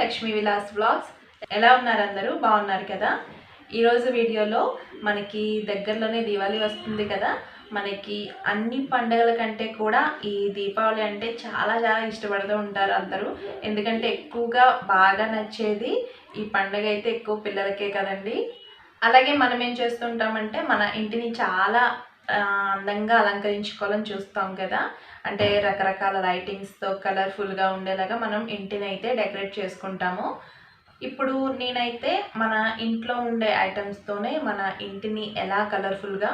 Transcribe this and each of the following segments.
Lakshmi Vilas blogs. ఎలా ఉన్నారు అందరూ? బాగున్నారు కదా? ఈరోజు వీడియోలో మనకి దగ్గరలోనే దివాళీ వస్తుంది కదా. మనకి అన్ని పండుగల కంటే కూడా ఈ దీపావళి అంటే చాలా చాలా ఇష్టపడుతూ ఉంటారు అందరూ. ఎందుకంటే ఎక్కువగా బాగా నచ్చేది ఈ పండుగ అయితే ఎక్కువ పిల్లలకే కదండి. అలాగే మనం ఏం చేస్తుంటామంటే మన ఇంటిని చాలా అందంగా అలంకరించుకోవాలని చూస్తాం కదా. అంటే రకరకాల లైటింగ్స్తో కలర్ఫుల్గా ఉండేలాగా మనం ఇంటిని అయితే డెకరేట్ చేసుకుంటాము. ఇప్పుడు నేనైతే మన ఇంట్లో ఉండే ఐటమ్స్తోనే మన ఇంటిని ఎలా కలర్ఫుల్గా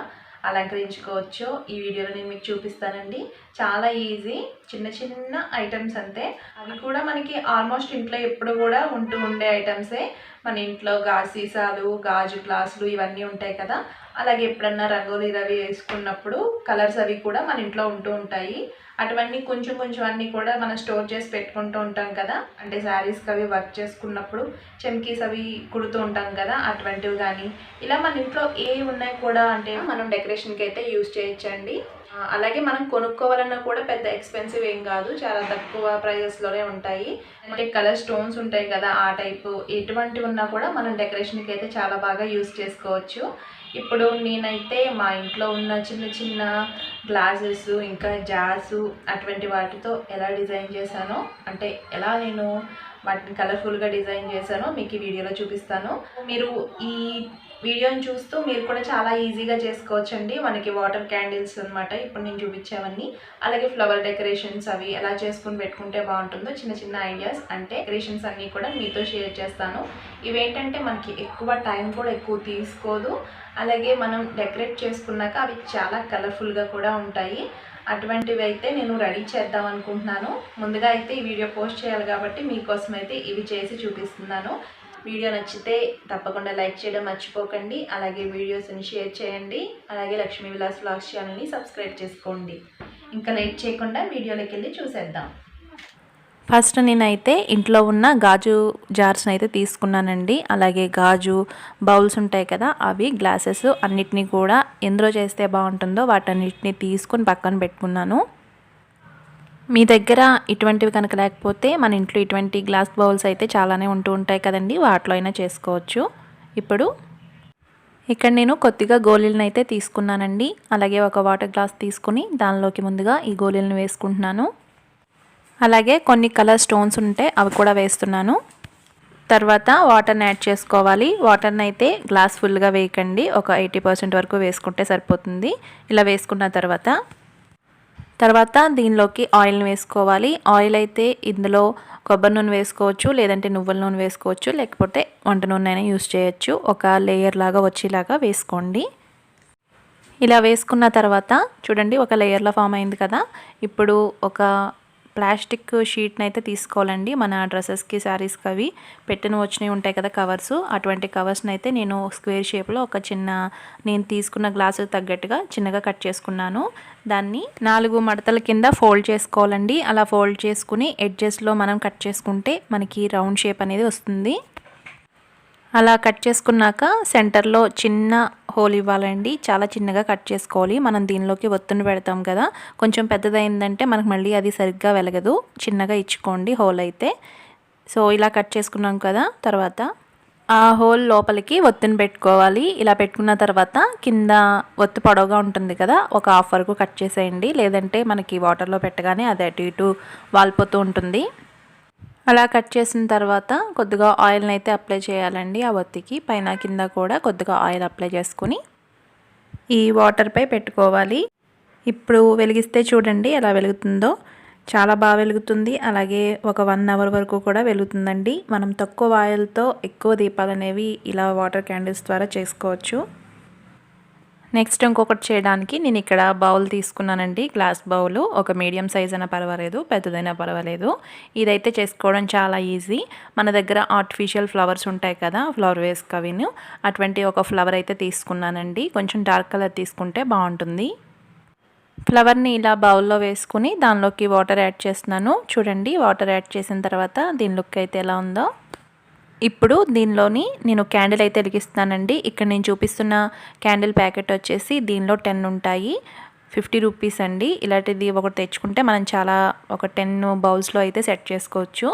అలంకరించుకోవచ్చో ఈ వీడియోలో నేను మీకు చూపిస్తానండి. చాలా ఈజీ, చిన్న చిన్న ఐటమ్స్ అంతే. అవి కూడా మనకి ఆల్మోస్ట్ ఇంట్లో ఎప్పుడు కూడా ఉండే ఐటమ్సే. మన ఇంట్లో గాజు సీసాలు, గాజు గ్లాసులు ఇవన్నీ ఉంటాయి కదా. అలాగే ఎప్పుడన్నా రంగోలీ రవి వేసుకున్నప్పుడు కలర్స్ అవి కూడా మన ఇంట్లో ఉంటాయి. అటువన్నీ కొంచెం కొంచెం అన్నీ కూడా మనం స్టోర్ చేసి పెట్టుకుంటూ ఉంటాం కదా. అంటే శారీస్కి అవి వర్క్ చేసుకున్నప్పుడు చెమ్కీస్ అవి కుడుతూ ఉంటాం కదా, అటువంటివి కానీ ఇలా మన ఇంట్లో ఏ ఉన్నాయి కూడా అంటే మనం డెకరేషన్కి అయితే యూజ్ చేయొచ్చండి. అలాగే మనం కొనుక్కోవాలన్నా కూడా పెద్ద ఎక్స్పెన్సివ్ ఏం కాదు, చాలా తక్కువ ప్రైజెస్లోనే ఉంటాయి. అంటే కలర్ స్టోన్స్ ఉంటాయి కదా, ఆ టైపు ఎటువంటివి ఉన్నా కూడా మనం డెకరేషన్కి అయితే చాలా బాగా యూజ్ చేసుకోవచ్చు. ఇప్పుడు నేనైతే మా ఇంట్లో ఉన్న చిన్న చిన్న గ్లాసెస్ ఇంకా జార్సు అటువంటి వాటితో ఎలా డిజైన్ చేశానో, అంటే ఎలా నేను వాటిని కలర్ఫుల్గా డిజైన్ చేశానో మీకు ఈ వీడియోలో చూపిస్తాను. మీరు ఈ వీడియోని చూస్తూ మీరు కూడా చాలా ఈజీగా చేసుకోవచ్చండి. మనకి వాటర్ క్యాండిల్స్ అనమాట ఇప్పుడు నేను చూపించేవన్నీ. అలాగే ఫ్లవర్ డెకరేషన్స్ అవి ఎలా చేసుకుని పెట్టుకుంటే బాగుంటుందో చిన్న చిన్న ఐడియాస్ అంటే డెకరేషన్స్ అన్నీ కూడా మీతో షేర్ చేస్తాను. ఇవేంటంటే మనకి ఎక్కువ టైం కూడా ఎక్కువ తీసుకోదు. అలాగే మనం డెకరేట్ చేసుకున్నాక అవి చాలా కలర్ఫుల్గా కూడా ఉంటాయి. అటువంటివి అయితే నేను రెడీ చేద్దాం అనుకుంటున్నాను. ముందుగా అయితే ఈ వీడియో పోస్ట్ చేయాలి కాబట్టి మీకోసం అయితే ఇవి చేసి చూపిస్తున్నాను. వీడియో నచ్చితే తప్పకుండా లైక్ చేయడం మర్చిపోకండి. అలాగే వీడియోస్ని షేర్ చేయండి. అలాగే లక్ష్మీ విలాస్ బ్లాగ్స్ ఛానల్ని సబ్స్క్రైబ్ చేసుకోండి. ఇంకా లేట్ చేయకుండా వీడియోలోకి వెళ్ళి చూసేద్దాం. ఫస్ట్ నేనైతే ఇంట్లో ఉన్న గాజు జార్స్ని అయితే తీసుకున్నానండి. అలాగే గాజు బౌల్స్ ఉంటాయి కదా, అవి గ్లాసెస్ అన్నిటినీ కూడా ఎందులో చేస్తే బాగుంటుందో వాటన్నిటిని తీసుకొని పక్కన పెట్టుకున్నాను. మీ దగ్గర ఇటువంటివి కనుక లేకపోతే మన ఇంట్లో ఇటువంటి గ్లాస్ బౌల్స్ అయితే చాలానే ఉంటాయి కదండి, వాటిలో అయినా చేసుకోవచ్చు. ఇప్పుడు ఇక్కడ నేను కొద్దిగా గోళీలను అయితే తీసుకున్నానండి. అలాగే ఒక వాటర్ గ్లాస్ తీసుకుని దానిలోకి ముందుగా ఈ గోళీలను వేసుకుంటున్నాను. అలాగే కొన్ని కలర్ స్టోన్స్ ఉంటే అవి కూడా వేస్తున్నాను. తర్వాత వాటర్ని యాడ్ చేసుకోవాలి. వాటర్ని అయితే గ్లాస్ ఫుల్గా వేయకండి, ఒక 80% వరకు వేసుకుంటే సరిపోతుంది. ఇలా వేసుకున్న తర్వాత దీనిలోకి ఆయిల్ని వేసుకోవాలి. ఆయిల్ అయితే ఇందులో కొబ్బరి నూనె వేసుకోవచ్చు, లేదంటే నువ్వుల నూనె వేసుకోవచ్చు, లేకపోతే వంట నూనె అయినా యూస్ చేయొచ్చు. ఒక లేయర్ లాగా వచ్చేలాగా వేసుకోండి. ఇలా వేసుకున్న తర్వాత చూడండి, ఒక లేయర్లో ఫామ్ అయింది కదా. ఇప్పుడు ఒక ప్లాస్టిక్ షీట్ని అయితే తీసుకోవాలండి. మన డ్రెస్సెస్కి, శారీస్కి అవి పెట్టిన వచ్చినవి ఉంటాయి కదా కవర్స్, అటువంటి కవర్స్ని అయితే నేను స్క్వేర్ షేప్లో ఒక నేను తీసుకున్న గ్లాసు తగ్గట్టుగా చిన్నగా కట్ చేసుకున్నాను. దాన్ని 4 మడతల కింద ఫోల్డ్ చేసుకోవాలండి. అలా ఫోల్డ్ చేసుకుని ఎడ్జెస్లో మనం కట్ చేసుకుంటే మనకి రౌండ్ షేప్ అనేది వస్తుంది. అలా కట్ చేసుకున్నాక సెంటర్లో చిన్న హోల్ ఇవ్వాలండి. చాలా చిన్నగా కట్ చేసుకోవాలి. మనం దీనిలోకి ఒత్తుని పెడతాం కదా, కొంచెం పెద్దదైందంటే మనకు మళ్ళీ అది సరిగ్గా వెలగదు. చిన్నగా ఇచ్చుకోండి హోల్ అయితే. సో ఇలా కట్ చేసుకున్నాం కదా, తర్వాత ఆ హోల్ లోపలికి ఒత్తుని పెట్టుకోవాలి. ఇలా పెట్టుకున్న తర్వాత కింద ఒత్తు పొడవుగా ఉంటుంది కదా, ఒక హాఫ్ వరకు కట్ చేసేయండి. లేదంటే మనకి వాటర్లో పెట్టగానే అది అటు ఇటు వాలిపోతూ ఉంటుంది. అలా కట్ చేసిన తర్వాత కొద్దిగా ఆయిల్ని అయితే అప్లై చేయాలండి. ఆ ఒత్తికి పైన కింద కూడా కొద్దిగా ఆయిల్ అప్లై చేసుకుని ఈ వాటర్పై పెట్టుకోవాలి. ఇప్పుడు వెలిగిస్తే చూడండి ఎలా వెలుగుతుందో, చాలా బాగా వెలుగుతుంది. అలాగే ఒక 1 అవర్ వరకు కూడా వెలుగుతుందండి. మనం తక్కువ ఆయిల్తో ఎక్కువ దీపాలు అనేవి ఇలా వాటర్ క్యాండిల్స్ ద్వారా చేసుకోవచ్చు. నెక్స్ట్ ఇంకొకటి చేయడానికి నేను ఇక్కడ బౌల్ తీసుకున్నానండి, గ్లాస్ బౌల్. ఒక మీడియం సైజ్ అయినా పర్వాలేదు, పెద్దదైనా పర్వాలేదు. ఇదైతే చేసుకోవడం చాలా ఈజీ. మన దగ్గర ఆర్టిఫిషియల్ ఫ్లవర్స్ ఉంటాయి కదా, ఫ్లవర్ వేస్ కవిను, అటువంటి ఒక ఫ్లవర్ అయితే తీసుకున్నానండి. కొంచెం డార్క్ కలర్ తీసుకుంటే బాగుంటుంది. ఫ్లవర్ని ఇలా బౌల్లో వేసుకుని దానిలోకి వాటర్ యాడ్ చేస్తున్నాను. చూడండి, వాటర్ యాడ్ చేసిన తర్వాత దీని లుక్ అయితే ఎలా ఉందో. ఇప్పుడు దీనిలోని నేను క్యాండిల్ అయితే వెలిగిస్తానండి. ఇక్కడ నేను చూపిస్తున్న క్యాండిల్ ప్యాకెట్ వచ్చేసి దీనిలో 10 ఉంటాయి. 50 రూపీస్ అండి. ఇలాంటిది ఒకటి తెచ్చుకుంటే మనం చాలా ఒక 10 బౌల్స్లో అయితే సెట్ చేసుకోవచ్చు.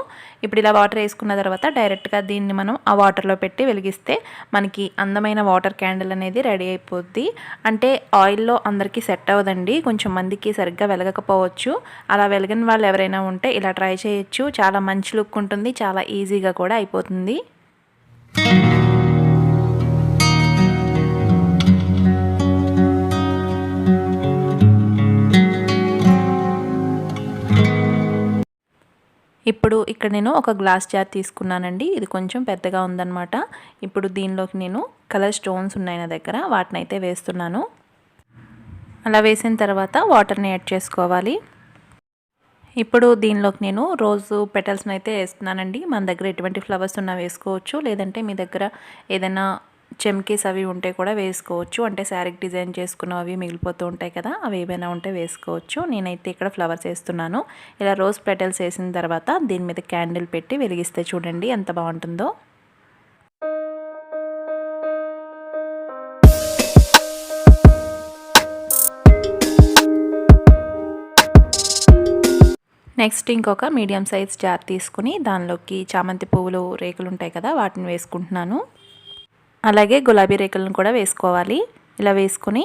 ఇప్పుడు ఇలా వాటర్ వేసుకున్న తర్వాత డైరెక్ట్గా దీన్ని మనం ఆ వాటర్లో పెట్టి వెలిగిస్తే మనకి అందమైన వాటర్ క్యాండిల్ అనేది రెడీ అయిపోద్ది. అంటే ఆయిల్లో అందరికీ సెట్ అవ్వదండి, కొంచెం మందికి సరిగ్గా వెలగకపోవచ్చు. అలా వెలగని వాళ్ళు ఎవరైనా ఉంటే ఇలా ట్రై చేయొచ్చు. చాలా మంచి లుక్ ఉంటుంది, చాలా ఈజీగా కూడా అయిపోతుంది. ఇప్పుడు ఇక్కడ నేను ఒక గ్లాస్ జార్ తీసుకున్నానండి. ఇది కొంచెం పెద్దగా ఉందన్నమాట. ఇప్పుడు దీనిలోకి నేను కలర్ స్టోన్స్ ఉన్నాయి నా దగ్గర, వాటిని అయితే వేస్తున్నాను. అలా వేసిన తర్వాత వాటర్ని యాడ్ చేసుకోవాలి. ఇప్పుడు దీనిలోకి నేను రోజు పెటల్స్ని అయితే వేస్తున్నానండి. మన దగ్గర ఎటువంటి ఫ్లవర్స్ ఉన్నా వేసుకోవచ్చు, లేదంటే మీ దగ్గర ఏదైనా చెమ్కీస్ అవి ఉంటే కూడా వేసుకోవచ్చు. అంటే శారీకి డిజైన్ చేసుకున్నవి మిగిలిపోతూ ఉంటాయి కదా, అవి ఏమైనా ఉంటే వేసుకోవచ్చు. నేనైతే ఇక్కడ ఫ్లవర్స్ వేస్తున్నాను. ఇలా రోజ్ పెటల్స్ వేసిన తర్వాత దీని మీద క్యాండిల్ పెట్టి వెలిగిస్తే చూడండి ఎంత బాగుంటుందో. నెక్స్ట్ ఇంకొక మీడియం సైజ్ జార్ తీసుకుని దానిలోకి చామంతి పువ్వులు రేకులు ఉంటాయి కదా, వాటిని వేసుకుంటున్నాను. అలాగే గులాబీ రేకులను కూడా వేసుకోవాలి. ఇలా వేసుకుని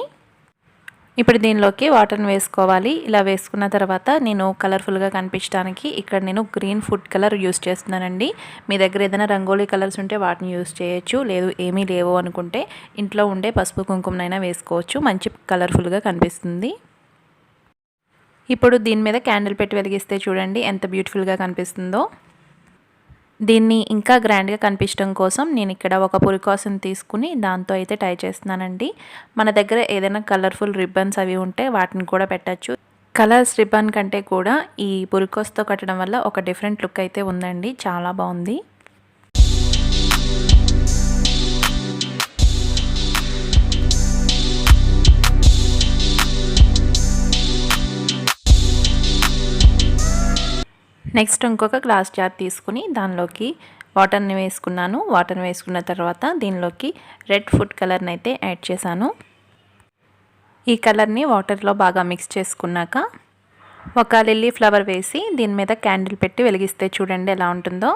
ఇప్పుడు దీనిలోకి వాటర్ని వేసుకోవాలి. ఇలా వేసుకున్న తర్వాత నేను కలర్ఫుల్గా కనిపించడానికి ఇక్కడ నేను గ్రీన్ ఫుడ్ కలర్ యూస్ చేస్తున్నానండి. మీ దగ్గర ఏదైనా రంగోలీ కలర్స్ ఉంటే వాటిని యూస్ చేయొచ్చు, లేదు ఏమీ లేవు అనుకుంటే ఇంట్లో ఉండే పసుపు కుంకుమనైనా వేసుకోవచ్చు. మంచి కలర్ఫుల్గా కనిపిస్తుంది. ఇప్పుడు దీని మీద క్యాండిల్ పెట్టి వెలిగిస్తే చూడండి ఎంత బ్యూటిఫుల్గా కనిపిస్తుందో. దీన్ని ఇంకా గ్రాండ్గా కనిపించడం కోసం నేను ఇక్కడ ఒక పురికాసన్ తీసుకుని దాంతో అయితే టై చేస్తున్నానండి. మన దగ్గర ఏదైనా కలర్ఫుల్ రిబ్బన్స్ అవి ఉంటే వాటిని కూడా పెట్టచ్చు. కలర్స్ రిబ్బన్ కంటే కూడా ఈ పురికాస్తో కట్టడం వల్ల ఒక డిఫరెంట్ లుక్ అయితే ఉందండి, చాలా బాగుంది. నెక్స్ట్ ఇంకొక గ్లాస్ జార్ తీసుకుని దానిలోకి వాటర్ని వేసుకున్నాను. వాటర్ని వేసుకున్న తర్వాత దీనిలోకి రెడ్ ఫుడ్ కలర్ని అయితే యాడ్ చేశాను. ఈ కలర్ని వాటర్లో బాగా మిక్స్ చేసుకున్నాక ఒక లిల్లీ ఫ్లవర్ వేసి దీని మీద క్యాండిల్ పెట్టి వెలిగిస్తే చూడండి ఎలా ఉంటుందో.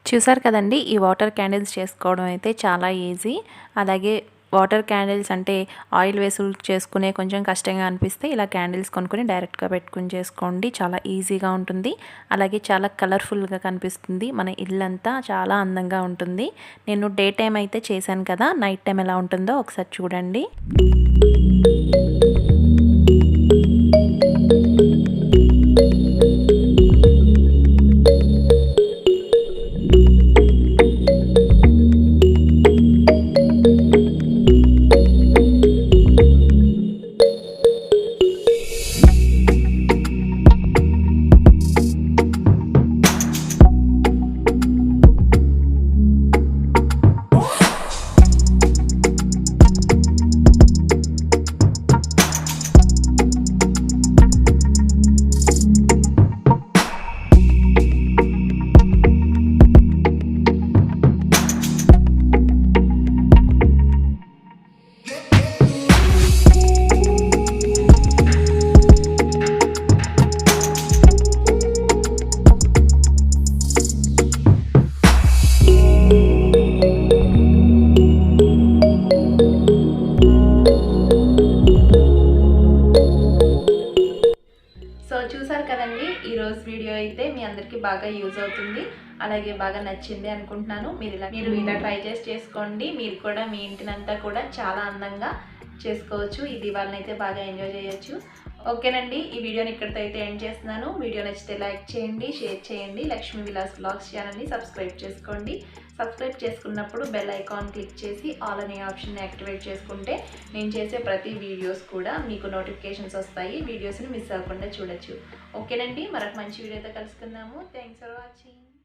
చూసారు కదండి, ఈ వాటర్ క్యాండిల్స్ చేసుకోవడం అయితే చాలా ఈజీ. అలాగే వాటర్ క్యాండిల్స్ అంటే ఆయిల్ వేసి చేసుకునే కొంచెం కష్టంగా అనిపిస్తే ఇలా క్యాండిల్స్ కొనుక్కొని డైరెక్ట్గా పెట్టుకుని చేసుకోండి, చాలా ఈజీగా ఉంటుంది. అలాగే చాలా కలర్ఫుల్గా కనిపిస్తుంది, మన ఇల్లంతా చాలా అందంగా ఉంటుంది. నేను డే టైం అయితే చేశాను కదా, నైట్ టైం ఎలా ఉంటుందో ఒకసారి చూడండి. చూసారు కదండి, ఈరోజు వీడియో అయితే మీ అందరికీ బాగా యూజ్ అవుతుంది, అలాగే బాగా నచ్చింది అనుకుంటున్నాను. మీరు ఇలా ట్రై చేసుకోండి. మీరు కూడా మీ ఇంటినంతా కూడా చాలా అందంగా చేసుకోవచ్చు. ఈ దీపావళిని అయితే బాగా ఎంజాయ్ చేయొచ్చు. ఓకేనండి, ఈ వీడియోని ఇక్కడితో అయితే ఎండ్ చేస్తున్నాను. వీడియో నచ్చితే లైక్ చేయండి, షేర్ చేయండి. లక్ష్మీ విలాస్ బ్లాగ్స్ ఛానల్ని సబ్స్క్రైబ్ చేసుకోండి. సబ్స్క్రైబ్ చేసుకున్నప్పుడు బెల్ ఐకాన్ క్లిక్ చేసి ఆల్ అనే ఆప్షన్ని యాక్టివేట్ చేసుకుంటే నేను చేసే ప్రతి వీడియోస్ కూడా మీకు నోటిఫికేషన్స్ వస్తాయి. వీడియోస్ని మిస్ అవ్వకుండా చూడొచ్చు. ఓకేనండి, మరొక మంచి వీడియోతో కలుసుకుందాము. Thanks for watching.